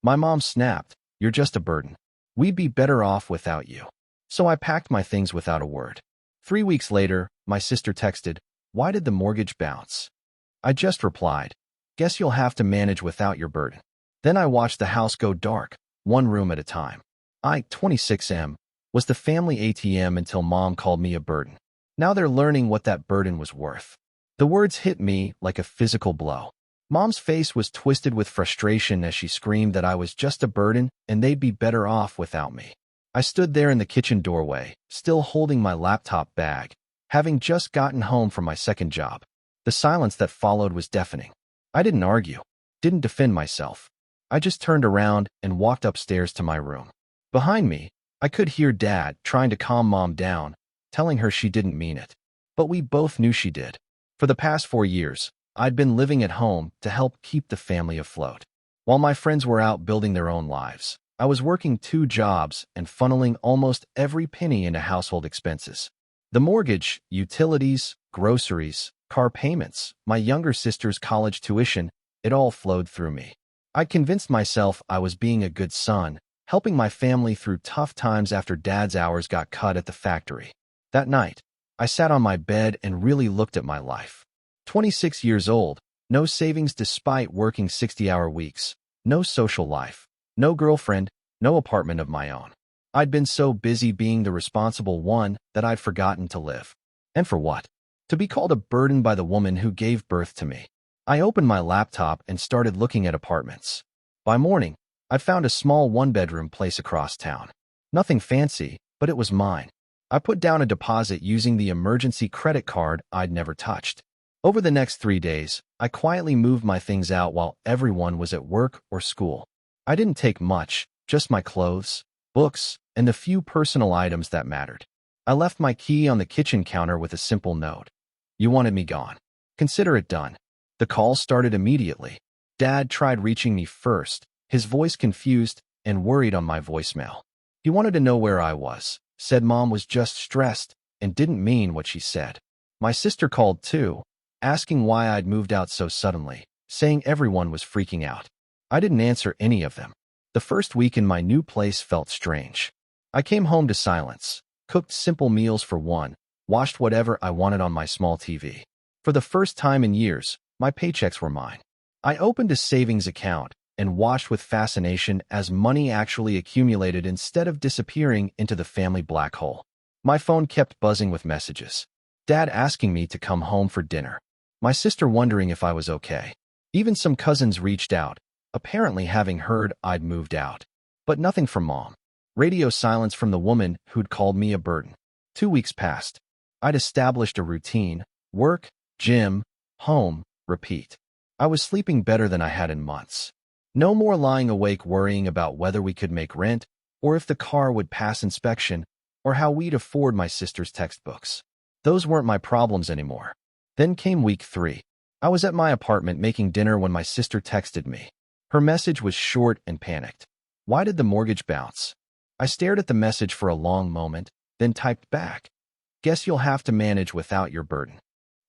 My mom snapped, "You're just a burden. We'd be better off without you." So I packed my things without a word. 3 weeks later, my sister texted, "Why did the mortgage bounce?" I just replied, "Guess you'll have to manage without your burden." Then I watched the house go dark, one room at a time. I, 26M, was the family ATM until mom called me a burden. Now they're learning what that burden was worth. The words hit me like a physical blow. Mom's face was twisted with frustration as she screamed that I was just a burden and they'd be better off without me. I stood there in the kitchen doorway, still holding my laptop bag, having just gotten home from my second job. The silence that followed was deafening. I didn't argue, didn't defend myself. I just turned around and walked upstairs to my room. Behind me, I could hear Dad trying to calm Mom down, telling her she didn't mean it. But we both knew she did. For the past 4 years, I'd been living at home to help keep the family afloat. While my friends were out building their own lives, I was working 2 jobs and funneling almost every penny into household expenses. The mortgage, utilities, groceries, car payments, my younger sister's college tuition, it all flowed through me. I convinced myself I was being a good son, helping my family through tough times after Dad's hours got cut at the factory. That night, I sat on my bed and really looked at my life. 26 years old, no savings despite working 60-hour weeks, no social life, no girlfriend, no apartment of my own. I'd been so busy being the responsible one that I'd forgotten to live. And for what? To be called a burden by the woman who gave birth to me. I opened my laptop and started looking at apartments. By morning, I'd found a small one-bedroom place across town. Nothing fancy, but it was mine. I put down a deposit using the emergency credit card I'd never touched. Over the next 3 days, I quietly moved my things out while everyone was at work or school. I didn't take much, just my clothes, books, and the few personal items that mattered. I left my key on the kitchen counter with a simple note. "You wanted me gone. Consider it done." The call started immediately. Dad tried reaching me first, his voice confused and worried on my voicemail. He wanted to know where I was, said Mom was just stressed and didn't mean what she said. My sister called too, asking why I'd moved out so suddenly, saying everyone was freaking out. I didn't answer any of them. The first week in my new place felt strange. I came home to silence, cooked simple meals for one, watched whatever I wanted on my small TV. For the first time in years, my paychecks were mine. I opened a savings account and watched with fascination as money actually accumulated instead of disappearing into the family black hole. My phone kept buzzing with messages. Dad asking me to come home for dinner. My sister wondering if I was okay. Even some cousins reached out, apparently having heard I'd moved out. But nothing from Mom. Radio silence from the woman who'd called me a burden. 2 weeks passed. I'd established a routine: work, gym, home, repeat. I was sleeping better than I had in months. No more lying awake worrying about whether we could make rent, or if the car would pass inspection, or how we'd afford my sister's textbooks. Those weren't my problems anymore. Then came week 3. I was at my apartment making dinner when my sister texted me. Her message was short and panicked. "Why did the mortgage bounce?" I stared at the message for a long moment, then typed back, "Guess you'll have to manage without your burden."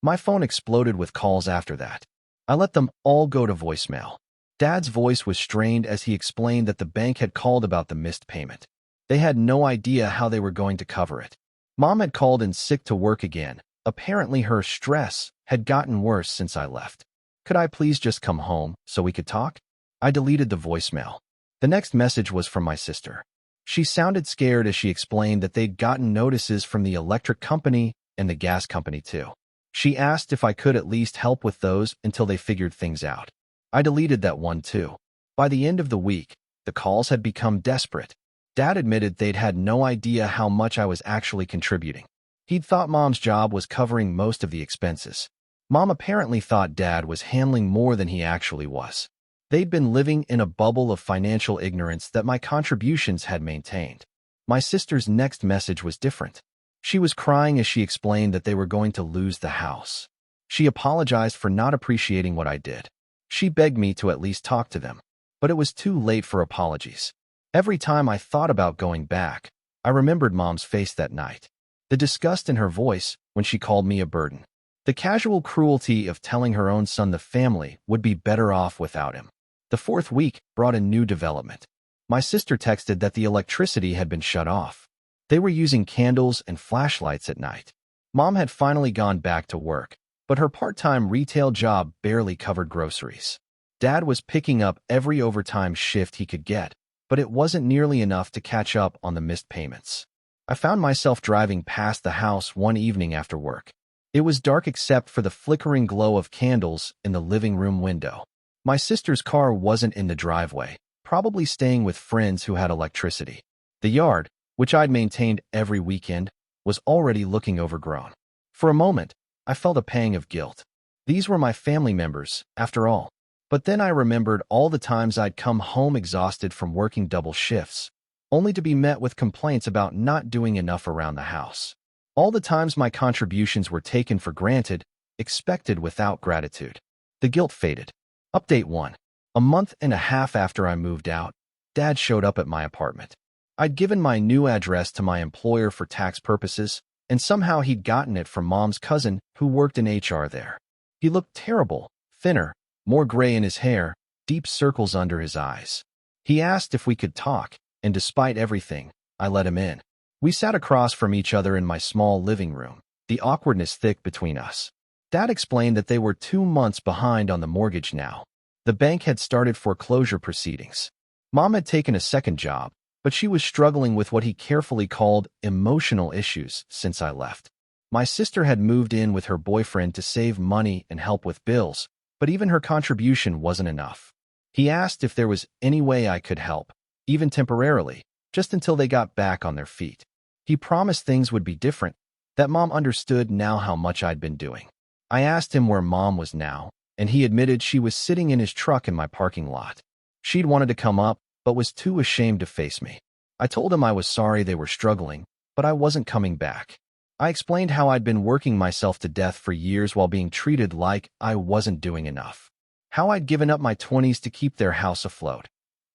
My phone exploded with calls after that. I let them all go to voicemail. Dad's voice was strained as he explained that the bank had called about the missed payment. They had no idea how they were going to cover it. Mom had called in sick to work again. Apparently her stress had gotten worse since I left. Could I please just come home so we could talk? I deleted the voicemail. The next message was from my sister. She sounded scared as she explained that they'd gotten notices from the electric company and the gas company too. She asked if I could at least help with those until they figured things out. I deleted that one too. By the end of the week, the calls had become desperate. Dad admitted they'd had no idea how much I was actually contributing. He'd thought Mom's job was covering most of the expenses. Mom apparently thought Dad was handling more than he actually was. They'd been living in a bubble of financial ignorance that my contributions had maintained. My sister's next message was different. She was crying as she explained that they were going to lose the house. She apologized for not appreciating what I did. She begged me to at least talk to them, but it was too late for apologies. Every time I thought about going back, I remembered Mom's face that night. The disgust in her voice when she called me a burden. The casual cruelty of telling her own son the family would be better off without him. The fourth week brought a new development. My sister texted that the electricity had been shut off. They were using candles and flashlights at night. Mom had finally gone back to work, but her part-time retail job barely covered groceries. Dad was picking up every overtime shift he could get, but it wasn't nearly enough to catch up on the missed payments. I found myself driving past the house one evening after work. It was dark except for the flickering glow of candles in the living room window. My sister's car wasn't in the driveway, probably staying with friends who had electricity. The yard, which I'd maintained every weekend, was already looking overgrown. For a moment, I felt a pang of guilt. These were my family members, after all. But then I remembered all the times I'd come home exhausted from working double shifts, only to be met with complaints about not doing enough around the house. All the times my contributions were taken for granted, expected without gratitude. The guilt faded. Update 1. A month and a half after I moved out, Dad showed up at my apartment. I'd given my new address to my employer for tax purposes, and somehow he'd gotten it from Mom's cousin who worked in HR there. He looked terrible, thinner, more gray in his hair, deep circles under his eyes. He asked if we could talk, and despite everything, I let him in. We sat across from each other in my small living room, the awkwardness thick between us. Dad explained that they were 2 months behind on the mortgage now. The bank had started foreclosure proceedings. Mom had taken a second job, but she was struggling with what he carefully called emotional issues since I left. My sister had moved in with her boyfriend to save money and help with bills, but even her contribution wasn't enough. He asked if there was any way I could help, even temporarily, just until they got back on their feet. He promised things would be different, that Mom understood now how much I'd been doing. I asked him where Mom was now, and he admitted she was sitting in his truck in my parking lot. She'd wanted to come up, but was too ashamed to face me. I told him I was sorry they were struggling, but I wasn't coming back. I explained how I'd been working myself to death for years while being treated like I wasn't doing enough. How I'd given up my 20s to keep their house afloat,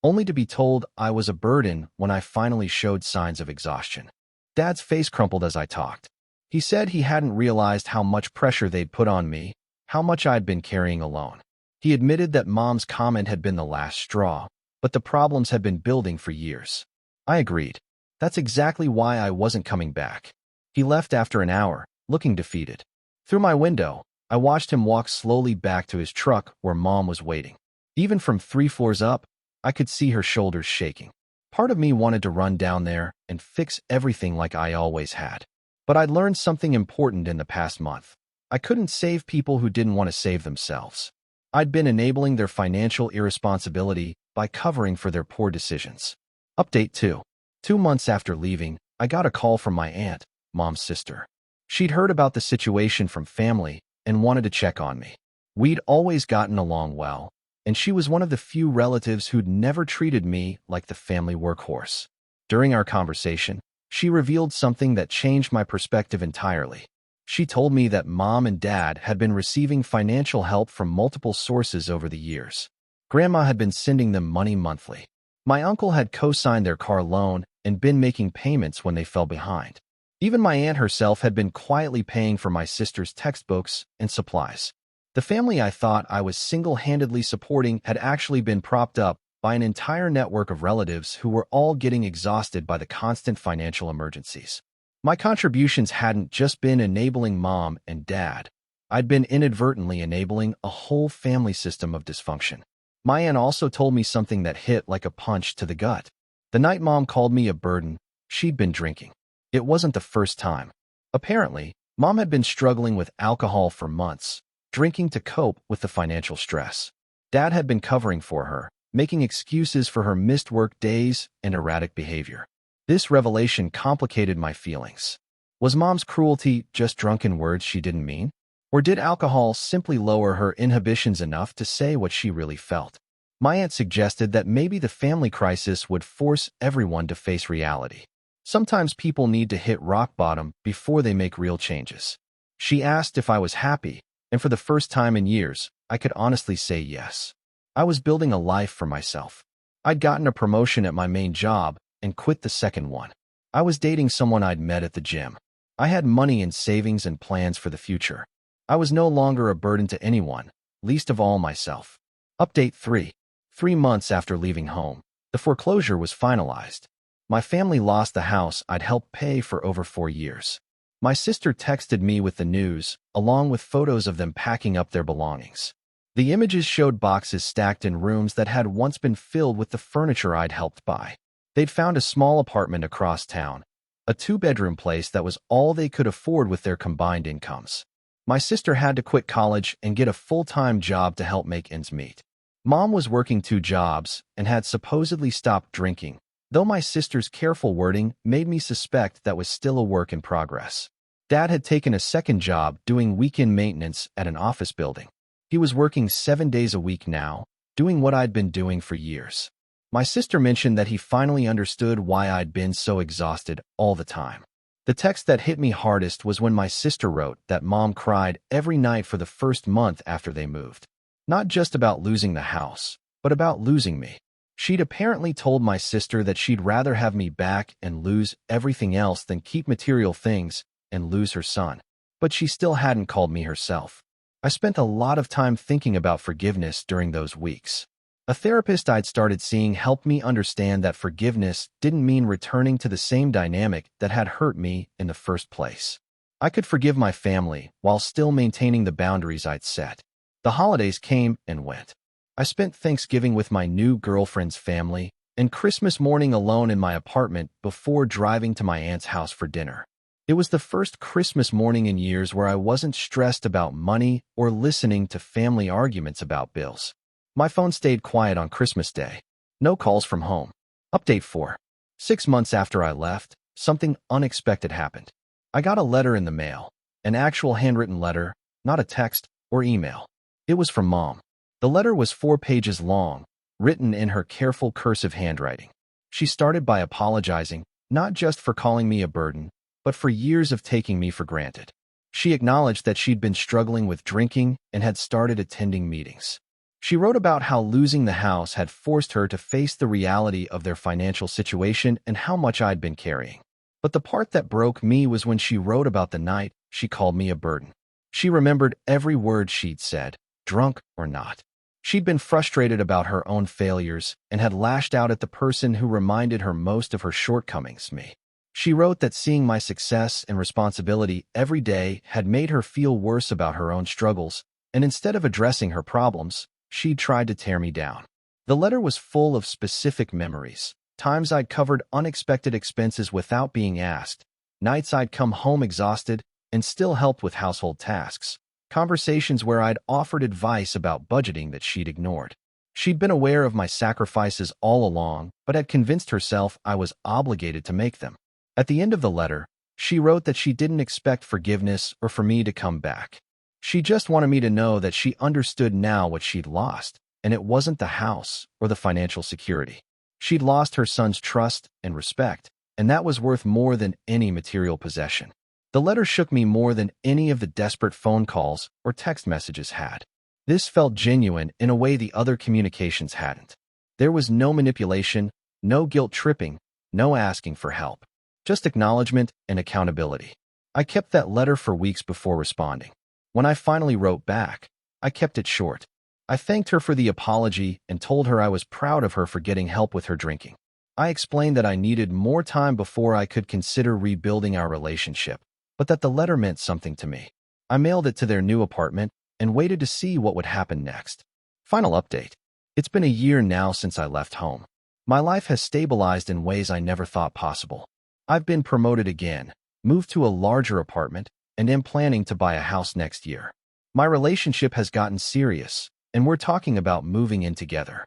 only to be told I was a burden when I finally showed signs of exhaustion. Dad's face crumpled as I talked. He said he hadn't realized how much pressure they'd put on me, how much I'd been carrying alone. He admitted that Mom's comment had been the last straw, but the problems had been building for years. I agreed. That's exactly why I wasn't coming back. He left after an hour, looking defeated. Through my window, I watched him walk slowly back to his truck where Mom was waiting. Even from 3 floors up, I could see her shoulders shaking. Part of me wanted to run down there and fix everything like I always had. But I'd learned something important in the past month. I couldn't save people who didn't want to save themselves. I'd been enabling their financial irresponsibility by covering for their poor decisions. Update 2. 2 months after leaving, I got a call from my aunt, Mom's sister. She'd heard about the situation from family and wanted to check on me. We'd always gotten along well, and she was one of the few relatives who'd never treated me like the family workhorse. During our conversation, she revealed something that changed my perspective entirely. She told me that Mom and Dad had been receiving financial help from multiple sources over the years. Grandma had been sending them money monthly. My uncle had co-signed their car loan and been making payments when they fell behind. Even my aunt herself had been quietly paying for my sister's textbooks and supplies. The family I thought I was single-handedly supporting had actually been propped up by an entire network of relatives who were all getting exhausted by the constant financial emergencies. My contributions hadn't just been enabling Mom and Dad. I'd been inadvertently enabling a whole family system of dysfunction. My aunt also told me something that hit like a punch to the gut. The night Mom called me a burden, she'd been drinking. It wasn't the first time. Apparently, Mom had been struggling with alcohol for months, drinking to cope with the financial stress. Dad had been covering for her, making excuses for her missed work days and erratic behavior. This revelation complicated my feelings. Was Mom's cruelty just drunken words she didn't mean? Or did alcohol simply lower her inhibitions enough to say what she really felt? My aunt suggested that maybe the family crisis would force everyone to face reality. Sometimes people need to hit rock bottom before they make real changes. She asked if I was happy, and for the first time in years, I could honestly say yes. I was building a life for myself. I'd gotten a promotion at my main job and quit the second one. I was dating someone I'd met at the gym. I had money in savings and plans for the future. I was no longer a burden to anyone, least of all myself. Update 3. 3 months after leaving home, the foreclosure was finalized. My family lost the house I'd helped pay for over 4 years. My sister texted me with the news, along with photos of them packing up their belongings. The images showed boxes stacked in rooms that had once been filled with the furniture I'd helped buy. They'd found a small apartment across town, a 2-bedroom place that was all they could afford with their combined incomes. My sister had to quit college and get a full-time job to help make ends meet. Mom was working 2 jobs and had supposedly stopped drinking, though my sister's careful wording made me suspect that was still a work in progress. Dad had taken a second job doing weekend maintenance at an office building. He was working 7 days a week now, doing what I'd been doing for years. My sister mentioned that he finally understood why I'd been so exhausted all the time. The text that hit me hardest was when my sister wrote that Mom cried every night for the first month after they moved. Not just about losing the house, but about losing me. She'd apparently told my sister that she'd rather have me back and lose everything else than keep material things and lose her son. But she still hadn't called me herself. I spent a lot of time thinking about forgiveness during those weeks. A therapist I'd started seeing helped me understand that forgiveness didn't mean returning to the same dynamic that had hurt me in the first place. I could forgive my family while still maintaining the boundaries I'd set. The holidays came and went. I spent Thanksgiving with my new girlfriend's family and Christmas morning alone in my apartment before driving to my aunt's house for dinner. It was the first Christmas morning in years where I wasn't stressed about money or listening to family arguments about bills. My phone stayed quiet on Christmas Day. No calls from home. Update 4. 6 months after I left, something unexpected happened. I got a letter in the mail, an actual handwritten letter, not a text or email. It was from Mom. The letter was 4 pages long, written in her careful cursive handwriting. She started by apologizing, not just for calling me a burden, but for years of taking me for granted. She acknowledged that she'd been struggling with drinking and had started attending meetings. She wrote about how losing the house had forced her to face the reality of their financial situation and how much I'd been carrying. But the part that broke me was when she wrote about the night she called me a burden. She remembered every word she'd said, drunk or not. She'd been frustrated about her own failures and had lashed out at the person who reminded her most of her shortcomings, me. She wrote that seeing my success and responsibility every day had made her feel worse about her own struggles, and instead of addressing her problems, she'd tried to tear me down. The letter was full of specific memories, times I'd covered unexpected expenses without being asked, nights I'd come home exhausted and still helped with household tasks, conversations where I'd offered advice about budgeting that she'd ignored. She'd been aware of my sacrifices all along, but had convinced herself I was obligated to make them. At the end of the letter, she wrote that she didn't expect forgiveness or for me to come back. She just wanted me to know that she understood now what she'd lost, and it wasn't the house or the financial security. She'd lost her son's trust and respect, and that was worth more than any material possession. The letter shook me more than any of the desperate phone calls or text messages had. This felt genuine in a way the other communications hadn't. There was no manipulation, no guilt tripping, no asking for help. Just acknowledgement and accountability. I kept that letter for weeks before responding. When I finally wrote back, I kept it short. I thanked her for the apology and told her I was proud of her for getting help with her drinking. I explained that I needed more time before I could consider rebuilding our relationship, but that the letter meant something to me. I mailed it to their new apartment and waited to see what would happen next. Final update. It's been a year now since I left home. My life has stabilized in ways I never thought possible. I've been promoted again, moved to a larger apartment, and am planning to buy a house next year. My relationship has gotten serious, and we're talking about moving in together.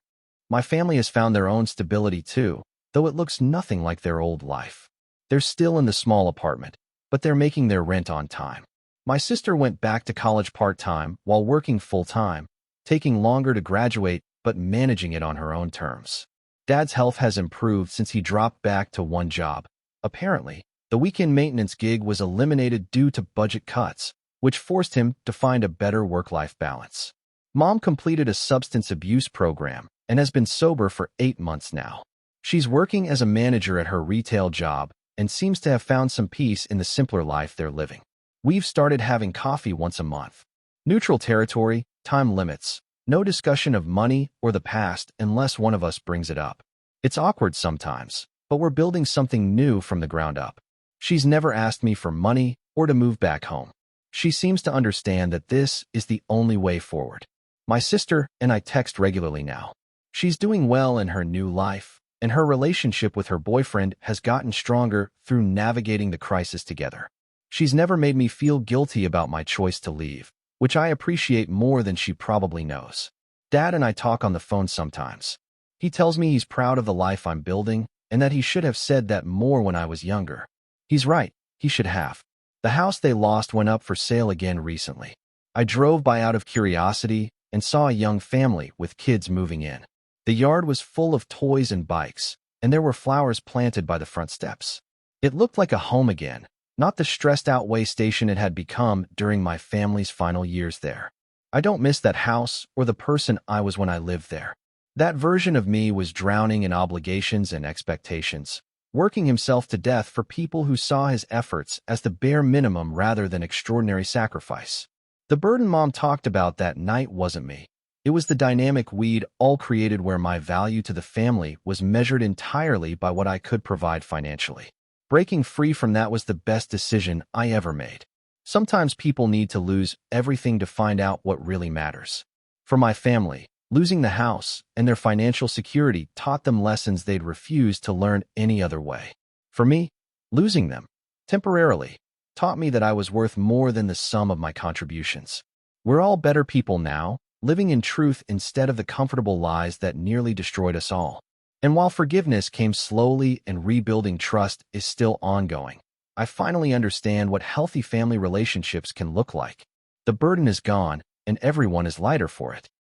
My family has found their own stability too, though it looks nothing like their old life. They're still in the small apartment, but they're making their rent on time. My sister went back to college part-time while working full-time, taking longer to graduate but managing it on her own terms. Dad's health has improved since he dropped back to one job. Apparently, the weekend maintenance gig was eliminated due to budget cuts, which forced him to find a better work-life balance. Mom completed a substance abuse program and has been sober for 8 months now. She's working as a manager at her retail job and seems to have found some peace in the simpler life they're living. We've started having coffee once a month. Neutral territory, time limits, No discussion of money or the past unless one of us brings it up. It's awkward sometimes, but we're building something new from the ground up. She's never asked me for money or to move back home. She seems to understand that this is the only way forward. My sister and I text regularly now. She's doing well in her new life, and her relationship with her boyfriend has gotten stronger through navigating the crisis together. She's never made me feel guilty about my choice to leave, which I appreciate more than she probably knows. Dad and I talk on the phone sometimes. He tells me he's proud of the life I'm building and that he should have said that more when I was younger. He's right, he should have. The house they lost went up for sale again recently. I drove by out of curiosity and saw a young family with kids moving in. The yard was full of toys and bikes, and there were flowers planted by the front steps. It looked like a home again, not the stressed-out way station it had become during my family's final years there. I don't miss that house or the person I was when I lived there. That version of me was drowning in obligations and expectations, working himself to death for people who saw his efforts as the bare minimum rather than extraordinary sacrifice. The burden Mom talked about that night wasn't me. It was the dynamic we'd all created where my value to the family was measured entirely by what I could provide financially. Breaking free from that was the best decision I ever made. Sometimes people need to lose everything to find out what really matters. For my family, losing the house and their financial security taught them lessons they'd refuse to learn any other way. For me, losing them, temporarily, taught me that I was worth more than the sum of my contributions. We're all better people now, living in truth instead of the comfortable lies that nearly destroyed us all. And while forgiveness came slowly and rebuilding trust is still ongoing, I finally understand what healthy family relationships can look like. The burden is gone, and everyone is lighter for it.